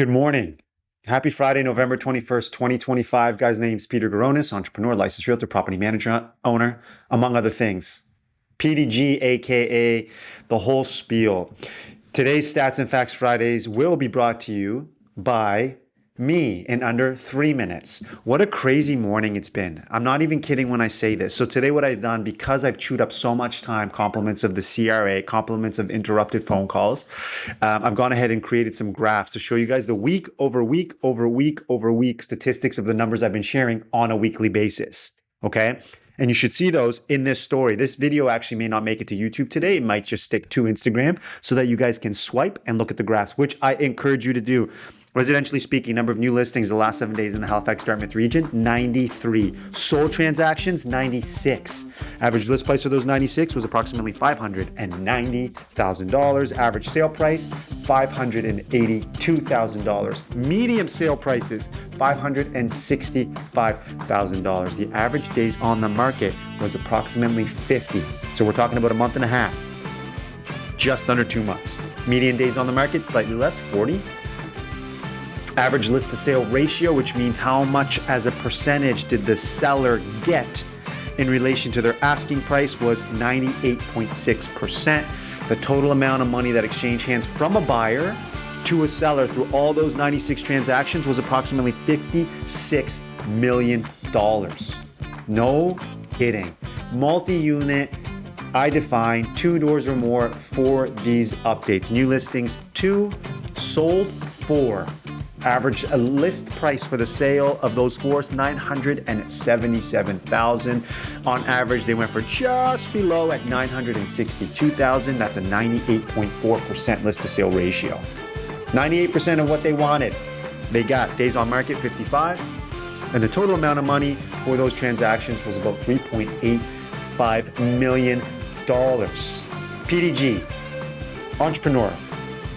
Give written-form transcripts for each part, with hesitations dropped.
Good morning. Happy Friday, November 21st, 2025. Guy's name's Peter Garonis, entrepreneur, licensed realtor, property manager, owner, among other things. PDG, aka the whole spiel. Today's Stats and Facts Fridays will be brought to you by me in under 3 minutes. What a crazy morning it's been. I'm not even kidding when I say this. So today what I've done, because I've chewed up so much time, compliments of the CRA, compliments of interrupted phone calls, I've gone ahead and created some graphs to show you guys the week over week over week over week statistics of the numbers I've been sharing on a weekly basis. Okay? And you should see those in this story. This video actually may not make it to YouTube today. It might just stick to Instagram so that you guys can swipe and look at the graphs, which I encourage you to do. Residentially speaking, number of new listings the last 7 days in the Halifax-Dartmouth region, 93. Sold transactions, 96. Average list price for those 96 was approximately $590,000. Average sale price, $582,000. Medium sale prices, $565,000. The average days on the market was approximately 50. So we're talking about a month and a half, just under 2 months. Median days on the market, slightly less, 40. Average list to sale ratio, which means how much as a percentage did the seller get in relation to their asking price, was 98.6%. The total amount of money that exchanged hands from a buyer to a seller through all those 96 transactions was approximately $56 million. No kidding. Multi-unit, I define 2 doors or more for these updates. New listings, 2, sold 4. Average list price for the sale of those 4 is $977,000. On average, they went for just below at $962,000. That's a 98.4% list to sale ratio. 98% of what they wanted, they got. Days on market, 55. And the total amount of money for those transactions was about $3.85 million. PDG, entrepreneur,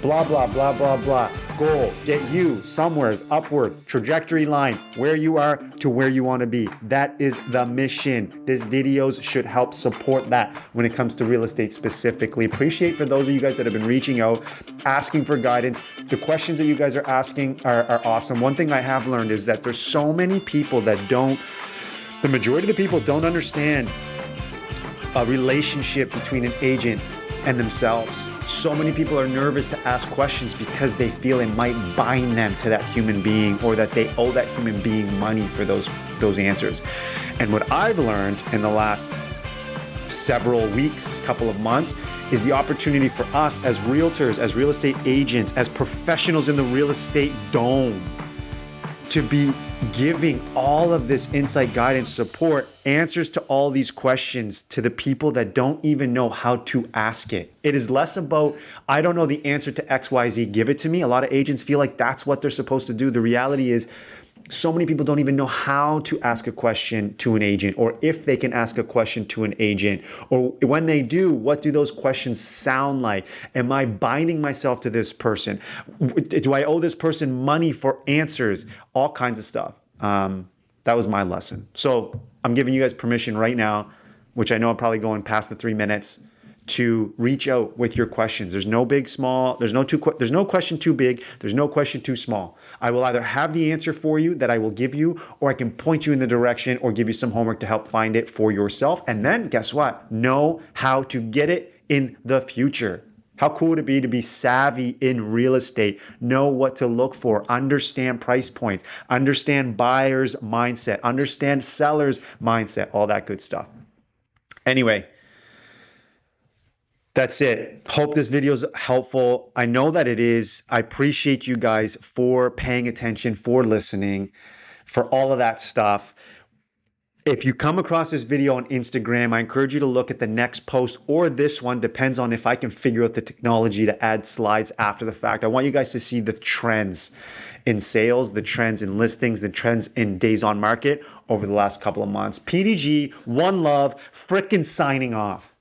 blah, blah, blah, blah, blah. Goal, get you somewheres upward, trajectory line, where you are to where you want to be. That is the mission. These videos should help support that when it comes to real estate specifically. Appreciate for those of you guys that have been reaching out, asking for guidance. The questions that you guys are asking are awesome. One thing I have learned is that there's so many people that the majority of the people don't understand a relationship between an agent and themselves. So many people are nervous to ask questions because they feel it might bind them to that human being, or that they owe that human being money for those answers. And what I've learned in the last several weeks, couple of months, is the opportunity for us as realtors, as real estate agents, as professionals in the real estate dome, to be giving all of this insight, guidance, support, answers to all these questions to the people that don't even know how to ask it. It is less about, I don't know the answer to XYZ, give it to me. A lot of agents feel like that's what they're supposed to do. The reality is, so many people don't even know how to ask a question to an agent, or if they can ask a question to an agent, or when they do, what do those questions sound like? Am I binding myself to this person? Do I owe this person money for answers? All kinds of stuff. That was my lesson. So I'm giving you guys permission right now, which I know I'm probably going past the 3 minutes, to reach out with your questions. There's no big, small, there's no question too big, there's no question too small. I will either have the answer for you that I will give you, or I can point you in the direction or give you some homework to help find it for yourself. And then guess what? Know how to get it in the future. How cool would it be to be savvy in real estate, know what to look for, understand price points, understand buyer's mindset, understand seller's mindset, all that good stuff. Anyway, that's it. Hope this video is helpful. I know that it is. I appreciate you guys for paying attention, for listening, for all of that stuff. If you come across this video on Instagram, I encourage you to look at the next post, or this one, depends on if I can figure out the technology to add slides after the fact. I want you guys to see the trends in sales, the trends in listings, the trends in days on market over the last couple of months. PDG, one love, frickin' signing off.